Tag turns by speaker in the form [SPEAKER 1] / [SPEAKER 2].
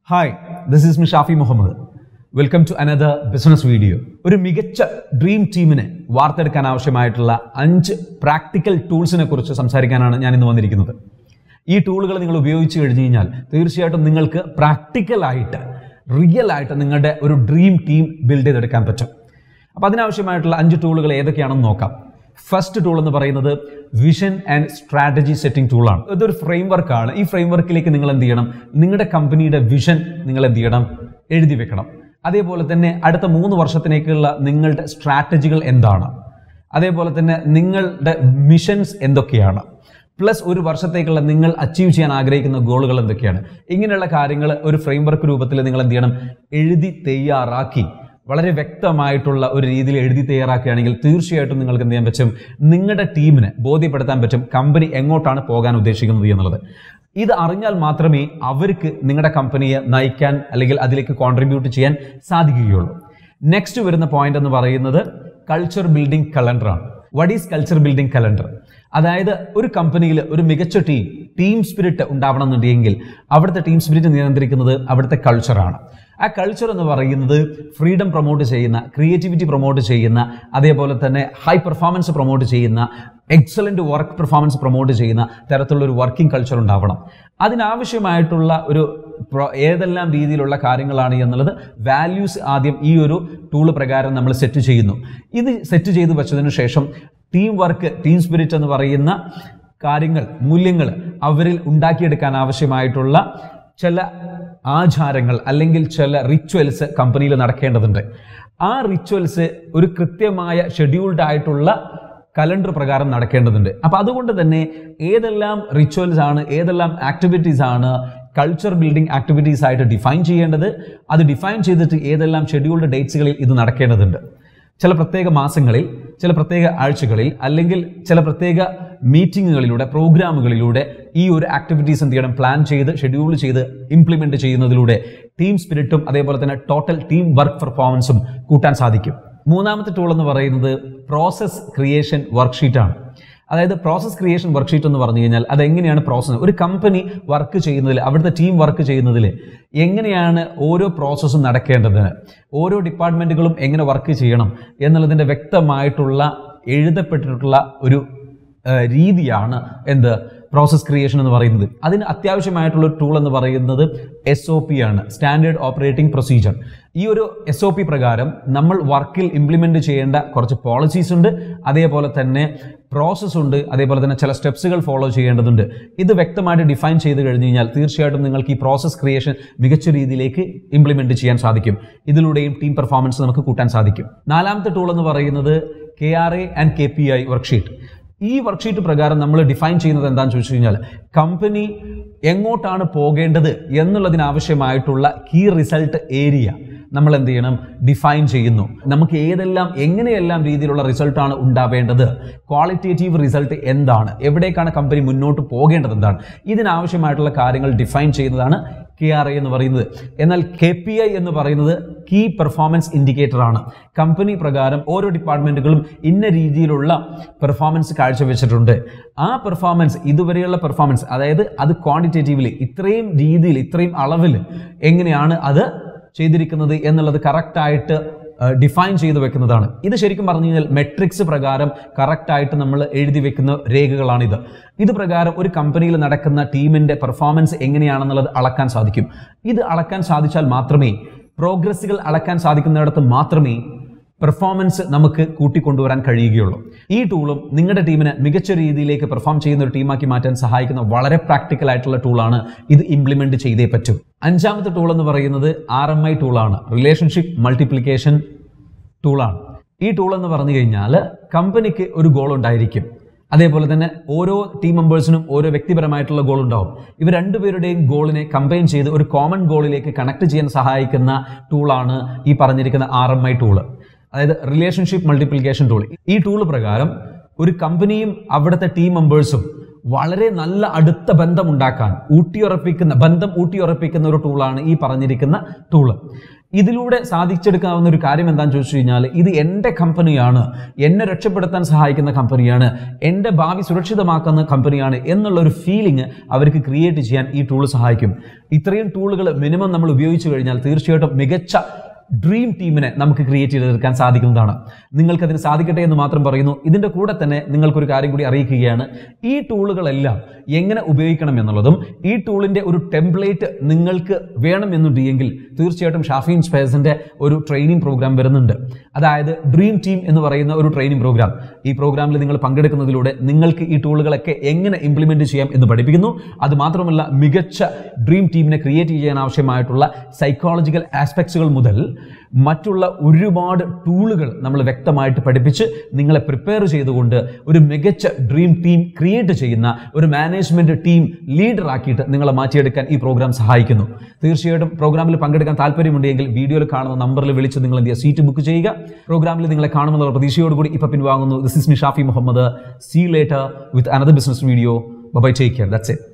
[SPEAKER 1] Hi, this is Shafi Muhammad. Welcome to another business video. ഒരു മികച്ച dream ടീമിനെ വാർത്തെടുക്കാൻ ആവശ്യമായിട്ടുള്ള 5 പ്രാക്ടിക്കൽ ടൂൾസിനെ കുറിച്ച് സംസാരിക്കാനാണ് ഞാൻ ഇന്ന് വന്നിരിക്കുന്നത്. ഈ ടൂളുകൾ നിങ്ങൾ ഉപയോഗിച്ച് കഴിഞ്ഞാൽ തീർച്ചയായിട്ടും നിങ്ങൾക്ക് പ്രാക്ടിക്കലായിട്ട് റിയൽ ആയിട്ട് നിങ്ങളുടെ ഒരു ഡ്രീം ടീം ബിൽഡ് ചെയ്തെടുക്കാൻ പറ്റും. അപ്പോൾ അതിനാവശ്യമായിട്ടുള്ള 5 ടൂളുകൾ ഏതൊക്കെയാണെന്ന് നോക്കാം. ഫസ്റ്റ് ടൂൾ എന്ന് പറയുന്നത് വിഷൻ ആൻഡ് സ്ട്രാറ്റജി സെറ്റിംഗ് ടൂളാണ്. ഇതൊരു ഫ്രെയിംവർക്കാണ്. ഈ ഫ്രെയിംവർക്കിലേക്ക് നിങ്ങൾ എന്ത് ചെയ്യണം? നിങ്ങളുടെ കമ്പനിയുടെ വിഷൻ നിങ്ങൾ എന്ത് ചെയ്യണം? എഴുതി വെക്കണം. അതേപോലെ തന്നെ അടുത്ത 3 വർഷത്തിലേക്കുള്ള നിങ്ങളുടെ സ്ട്രാറ്റജികൾ എന്താണ്, അതേപോലെ തന്നെ നിങ്ങളുടെ മിഷൻസ് എന്തൊക്കെയാണ്, പ്ലസ് ഒരു വർഷത്തേക്കുള്ള നിങ്ങൾ അച്ചീവ് ചെയ്യാൻ ആഗ്രഹിക്കുന്ന ഗോളുകൾ എന്തൊക്കെയാണ്. ഇങ്ങനെയുള്ള കാര്യങ്ങൾ ഒരു ഫ്രെയിംവർക്ക് രൂപത്തിൽ നിങ്ങൾ എന്ത് ചെയ്യണം? എഴുതി തയ്യാറാക്കി വളരെ വ്യക്തമായിട്ടുള്ള ഒരു രീതിയിൽ എഴുതി തയ്യാറാക്കുകയാണെങ്കിൽ തീർച്ചയായിട്ടും നിങ്ങൾക്ക് എന്ത് ചെയ്യാൻ പറ്റും? നിങ്ങളുടെ ടീമിനെ ബോധ്യപ്പെടുത്താൻ പറ്റും കമ്പനി എങ്ങോട്ടാണ് പോകാൻ ഉദ്ദേശിക്കുന്നത് എന്നുള്ളത്. ഇത് അറിഞ്ഞാൽ മാത്രമേ അവർക്ക് നിങ്ങളുടെ കമ്പനിയെ നയിക്കാൻ അല്ലെങ്കിൽ അതിലേക്ക് കോൺട്രിബ്യൂട്ട് ചെയ്യാൻ സാധിക്കുകയുള്ളൂ. നെക്സ്റ്റ് വരുന്ന പോയിന്റ് എന്ന് പറയുന്നത് കൾച്ചർ ബിൽഡിംഗ് കലണ്ടറാണ്. What is culture building calendar? അതായത് ഒരു കമ്പനിയിൽ ഒരു മികച്ച ടീം സ്പിരിറ്റ് ഉണ്ടാവണം എന്നുണ്ടെങ്കിൽ അവിടുത്തെ ടീം സ്പിരിറ്റ് നിയന്ത്രിക്കുന്നത് അവിടുത്തെ കൾച്ചറാണ്. ആ കൾച്ചർ എന്ന് പറയുന്നത് ഫ്രീഡം പ്രൊമോട്ട് ചെയ്യുന്ന, ക്രിയേറ്റിവിറ്റി പ്രൊമോട്ട് ചെയ്യുന്ന, അതേപോലെ തന്നെ ഹൈ പെർഫോമൻസ് പ്രൊമോട്ട് ചെയ്യുന്ന, എക്സലന്റ് വർക്ക് പെർഫോമൻസ് പ്രൊമോട്ട് ചെയ്യുന്ന തരത്തിലുള്ള ഒരു വർക്കിംഗ് കൾച്ചർ ഉണ്ടാവണം. അതിനാവശ്യമായിട്ടുള്ള ഒരു ഏതെല്ലാം രീതിയിലുള്ള കാര്യങ്ങളാണ് എന്നുള്ളത് വാല്യൂസ് ആദ്യം ഈ ഒരു ടൂൾ പ്രകാരം നമ്മൾ സെറ്റ് ചെയ്യുന്നു. ഇത് സെറ്റ് ചെയ്ത് വെച്ചതിന് ശേഷം ടീം വർക്ക്, ടീം സ്പിരിറ്റ് എന്ന് പറയുന്ന കാര്യങ്ങൾ, മൂല്യങ്ങൾ അവരിൽ ഉണ്ടാക്കിയെടുക്കാൻ ആവശ്യമായിട്ടുള്ള ചില ആചാരങ്ങൾ അല്ലെങ്കിൽ ചില റിച്വൽസ് കമ്പനിയിൽ നടക്കേണ്ടതുണ്ട്. ആ റിച്വൽസ് ഒരു കൃത്യമായ ഷെഡ്യൂൾഡ് ആയിട്ടുള്ള കലണ്ടർ പ്രകാരം നടക്കേണ്ടതുണ്ട്. അപ്പം അതുകൊണ്ട് തന്നെ ഏതെല്ലാം റിച്വൽസ് ആണ്, ഏതെല്ലാം ആക്ടിവിറ്റീസ് ആണ് കൾച്ചർ ബിൽഡിംഗ് ആക്ടിവിറ്റീസ് ആയിട്ട് ഡിഫൈൻ ചെയ്യേണ്ടത്, അത് ഡിഫൈൻ ചെയ്തിട്ട് ഏതെല്ലാം ഷെഡ്യൂൾഡ് ഡേറ്റ്സുകളിൽ ഇത് നടക്കേണ്ടതുണ്ട്. ചില പ്രത്യേക മാസങ്ങളിൽ, ചില പ്രത്യേക ആഴ്ചകളിൽ, അല്ലെങ്കിൽ ചില പ്രത്യേക മീറ്റിങ്ങുകളിലൂടെ, പ്രോഗ്രാമുകളിലൂടെ ഈ ഒരു ആക്ടിവിറ്റീസ് എന്ത് ചെയ്യണം? പ്ലാൻ ചെയ്ത് ഷെഡ്യൂൾ ചെയ്ത് ഇംപ്ലിമെന്റ് ചെയ്യുന്നതിലൂടെ ടീം സ്പിരിറ്റും അതേപോലെ തന്നെ ടോട്ടൽ ടീം വർക്ക് പെർഫോമൻസും കൂട്ടാൻ സാധിക്കും. മൂന്നാമത്തെ ടൂൾ എന്ന് പറയുന്നത് പ്രോസസ് ക്രിയേഷൻ വർക്ക്ഷീറ്റ് ആണ്. അതായത് പ്രോസസ് ക്രിയേഷൻ വർക്ക്ഷീറ്റ് എന്ന് പറഞ്ഞു കഴിഞ്ഞാൽ അതെങ്ങനെയാണ് പ്രോസസ്സ്, ഒരു കമ്പനി വർക്ക് ചെയ്യുന്നതിൽ, അവിടുത്തെ ടീം വർക്ക് ചെയ്യുന്നതിൽ എങ്ങനെയാണ് ഓരോ പ്രോസസ്സും നടക്കേണ്ടത്, ഓരോ ഡിപ്പാർട്ട്മെന്റുകളും എങ്ങനെ വർക്ക് ചെയ്യണം എന്നുള്ളതിൻ്റെ വ്യക്തമായിട്ടുള്ള എഴുതപ്പെട്ടിട്ടുള്ള ഒരു രീതിയാണ് എന്ത് പ്രോസസ് ക്രിയേഷൻ എന്ന് പറയുന്നത്. അതിന് അത്യാവശ്യമായിട്ടുള്ള ടൂൾ എന്ന് പറയുന്നത് SOP ആണ്, സ്റ്റാൻഡേർഡ് ഓപ്പറേറ്റിംഗ് പ്രൊസീജിയർ. ഈ ഒരു SOP പ്രകാരം നമ്മൾ വർക്കിൽ ഇംപ്ലിമെന്റ് ചെയ്യേണ്ട കുറച്ച് പോളിസീസ് ഉണ്ട്, അതേപോലെ തന്നെ പ്രോസസ് ഉണ്ട്, അതേപോലെ തന്നെ ചില സ്റ്റെപ്സുകൾ ഫോളോ ചെയ്യേണ്ടതുണ്ട്. ഇത് വ്യക്തമായിട്ട് ഡിഫൈൻ ചെയ്ത് കഴിഞ്ഞ് കഴിഞ്ഞാൽ തീർച്ചയായിട്ടും നിങ്ങൾക്ക് ഈ പ്രോസസ് ക്രിയേഷൻ മികച്ച രീതിയിലേക്ക് ഇംപ്ലിമെന്റ് ചെയ്യാൻ സാധിക്കും. ഇതിലൂടെയും ടീം പെർഫോമൻസ് നമുക്ക് കൂട്ടാൻ സാധിക്കും. നാലാമത്തെ ടൂൾ എന്ന് പറയുന്നത് KRA KPI വർക്ക്ഷീറ്റ്. ഈ വർക്ക്ഷീറ്റ് പ്രകാരം നമ്മൾ ഡിഫൈൻ ചെയ്യുന്നത് എന്താണെന്ന് ചോദിച്ചു കഴിഞ്ഞാൽ കമ്പനി എങ്ങോട്ടാണ് പോകേണ്ടത് എന്നുള്ളതിനാവശ്യമായിട്ടുള്ള കീ റിസൾട്ട് ഏരിയ നമ്മൾ എന്ത് ചെയ്യണം? ഡിഫൈൻ ചെയ്യുന്നു. നമുക്ക് എങ്ങനെയെല്ലാം രീതിയിലുള്ള റിസൾട്ടാണ് ഉണ്ടാവേണ്ടത്, ക്വാളിറ്റേറ്റീവ് റിസൾട്ട് എന്താണ്, എവിടേക്കാണ് കമ്പനി മുന്നോട്ട് പോകേണ്ടത്, എന്താണ്, ഇതിനാവശ്യമായിട്ടുള്ള കാര്യങ്ങൾ ഡിഫൈൻ ചെയ്യുന്നതാണ് KRA എന്ന് പറയുന്നത്. എന്നാൽ KPI എന്ന് പറയുന്നത് കീ പെർഫോമൻസ് ഇൻഡിക്കേറ്റർ ആണ്. കമ്പനി പ്രകാരം ഓരോ ഡിപ്പാർട്ട്മെന്റുകളും ഇന്ന രീതിയിലുള്ള പെർഫോമൻസ് കാഴ്ചവെച്ചിട്ടുണ്ട്. ആ പെർഫോമൻസ്, ഇതുവരെയുള്ള പെർഫോമൻസ്, അതായത് അത് ക്വാണ്ടിറ്റേറ്റീവ്ലി ഇത്രയും രീതിയിൽ, ഇത്രയും അളവിൽ എങ്ങനെയാണ് അത് ചെയ്തിരിക്കുന്നത് എന്നുള്ളത് കറക്റ്റായിട്ട് ഡിഫൈൻ ചെയ്ത് വെക്കുന്നതാണ്. ഇത് ശരിക്കും പറഞ്ഞു കഴിഞ്ഞാൽ മെട്രിക്സ് പ്രകാരം കറക്റ്റായിട്ട് നമ്മൾ എഴുതി വെക്കുന്ന രേഖകളാണിത്. ഇത് പ്രകാരം ഒരു കമ്പനിയിൽ നടക്കുന്ന ടീമിന്റെ പെർഫോമൻസ് എങ്ങനെയാണെന്നുള്ളത് അളക്കാൻ സാധിക്കും. ഇത് അളക്കാൻ സാധിച്ചാൽ മാത്രമേ, പ്രോഗ്രസ്സുകൾ അളക്കാൻ സാധിക്കുന്നിടത്ത് മാത്രമേ പെർഫോമൻസ് നമുക്ക് കൂട്ടിക്കൊണ്ടുവരാൻ കഴിയുകയുള്ളൂ. ഈ ടൂളും നിങ്ങളുടെ ടീമിനെ മികച്ച രീതിയിലേക്ക് പെർഫോം ചെയ്യുന്ന ഒരു ടീമാക്കി മാറ്റാൻ സഹായിക്കുന്ന വളരെ പ്രാക്ടിക്കൽ ആയിട്ടുള്ള ടൂളാണ്. ഇത് ഇംപ്ലിമെന്റ് ചെയ്തേ പറ്റൂ. അഞ്ചാമത്തെ ടൂൾ എന്ന് പറയുന്നത് RMI ടൂളാണ്, റിലേഷൻഷിപ്പ് മൾട്ടിപ്ലിക്കേഷൻ ടൂളാണ്. ഈ ടൂൾ എന്ന് പറഞ്ഞു കഴിഞ്ഞാൽ കമ്പനിക്ക് ഒരു ഗോൾ ഉണ്ടായിരിക്കും, അതേപോലെ തന്നെ ഓരോ ടീം മെമ്പേഴ്സിനും ഓരോ വ്യക്തിപരമായിട്ടുള്ള ഗോൾ ഉണ്ടാവും. ഇവർ രണ്ടുപേരുടെയും ഗോളിനെ കമ്പൈൻ ചെയ്ത് ഒരു കോമൺ ഗോളിലേക്ക് കണക്ട് ചെയ്യാൻ സഹായിക്കുന്ന ടൂളാണ് ഈ പറഞ്ഞിരിക്കുന്ന RMI ടൂള്, അതായത് റിലേഷൻഷിപ്പ് മൾട്ടിപ്ലിക്കേഷൻ ടൂൾ. ഈ ടൂൾ പ്രകാരം ഒരു കമ്പനിയും അവിടുത്തെ ടീം മെമ്പേഴ്സും വളരെ നല്ല അടുത്ത ബന്ധം ഉണ്ടാക്കാൻ ബന്ധം ഊട്ടിയുറപ്പിക്കുന്ന ഒരു ടൂളാണ് ഈ പറഞ്ഞിരിക്കുന്ന ടൂള്. ഇതിലൂടെ സാധിച്ചെടുക്കാവുന്ന ഒരു കാര്യം എന്താണെന്ന് ചോദിച്ചു കഴിഞ്ഞാൽ, ഇത് എൻ്റെ കമ്പനിയാണ്, എന്നെ രക്ഷപ്പെടുത്താൻ സഹായിക്കുന്ന കമ്പനിയാണ്, എൻ്റെ ഭാവി സുരക്ഷിതമാക്കുന്ന കമ്പനിയാണ് എന്നുള്ള ഒരു ഫീലിംഗ് അവർക്ക് ക്രിയേറ്റ് ചെയ്യാൻ ഈ ടൂൾ സഹായിക്കും. ഇത്രയും ടൂളുകൾ മിനിമം നമ്മൾ ഉപയോഗിച്ചു കഴിഞ്ഞാൽ തീർച്ചയായിട്ടും മികച്ച ഡ്രീം ടീമിനെ നമുക്ക് ക്രിയേറ്റ് ചെയ്തെടുക്കാൻ സാധിക്കുന്നതാണ്. നിങ്ങൾക്കതിന് സാധിക്കട്ടെ എന്ന് മാത്രം പറയുന്നു. ഇതിൻ്റെ കൂടെ തന്നെ നിങ്ങൾക്കൊരു കാര്യം കൂടി അറിയിക്കുകയാണ്. ഈ ടൂളുകളെല്ലാം എങ്ങനെ ഉപയോഗിക്കണം എന്നുള്ളതും ഈ ടൂളിൻ്റെ ഒരു ടെംപ്ലേറ്റ് നിങ്ങൾക്ക് വേണമെന്നുണ്ടെങ്കിൽ തീർച്ചയായിട്ടും ഷാഫി ഇൻസ്പയർസിൻ്റെ ഒരു ട്രെയിനിങ് പ്രോഗ്രാം വരുന്നുണ്ട്. അതായത് ഡ്രീം ടീം എന്ന് പറയുന്ന ഒരു ട്രെയിനിങ് പ്രോഗ്രാം. ഈ പ്രോഗ്രാമിൽ നിങ്ങൾ പങ്കെടുക്കുന്നതിലൂടെ നിങ്ങൾക്ക് ഈ ടൂളുകളൊക്കെ എങ്ങനെ ഇംപ്ലിമെൻറ്റ് ചെയ്യാം എന്ന് പഠിപ്പിക്കുന്നു. അതുമാത്രമല്ല, മികച്ച ഡ്രീം ടീമിനെ ക്രിയേറ്റ് ചെയ്യാൻ ആവശ്യമായിട്ടുള്ള സൈക്കോളജിക്കൽ ആസ്പെക്ട്സുകൾ മുതൽ മറ്റുള്ള ഒരുപാട് ടൂളുകൾ നമ്മൾ വ്യക്തമായിട്ട് പഠിപ്പിച്ച് നിങ്ങളെ പ്രിപ്പയർ ചെയ്തുകൊണ്ട് ഒരു മികച്ച ഡ്രീം ടീം ക്രിയേറ്റ് ചെയ്യുന്ന ഒരു മാനേജ്മെന്റ് ടീം ലീഡർ ആക്കിയിട്ട് നിങ്ങളെ മാറ്റിയെടുക്കാൻ ഈ പ്രോഗ്രാം സഹായിക്കുന്നു. തീർച്ചയായിട്ടും പ്രോഗ്രാമിൽ പങ്കെടുക്കാൻ താല്പര്യമുണ്ടെങ്കിൽ വീഡിയോയിൽ കാണുന്ന നമ്പറിൽ വിളിച്ച് നിങ്ങൾ എന്ത് ചെയ്യുക, സീറ്റ് ബുക്ക് ചെയ്യുക. പ്രോഗ്രാമിൽ നിങ്ങളെ കാണുമെന്നുള്ള പ്രതീക്ഷയോടുകൂടി ഇപ്പം പിൻവാങ്ങുന്നു. This is me Shafi Muhammad. See you later with another business video. Bye, take care. That's it.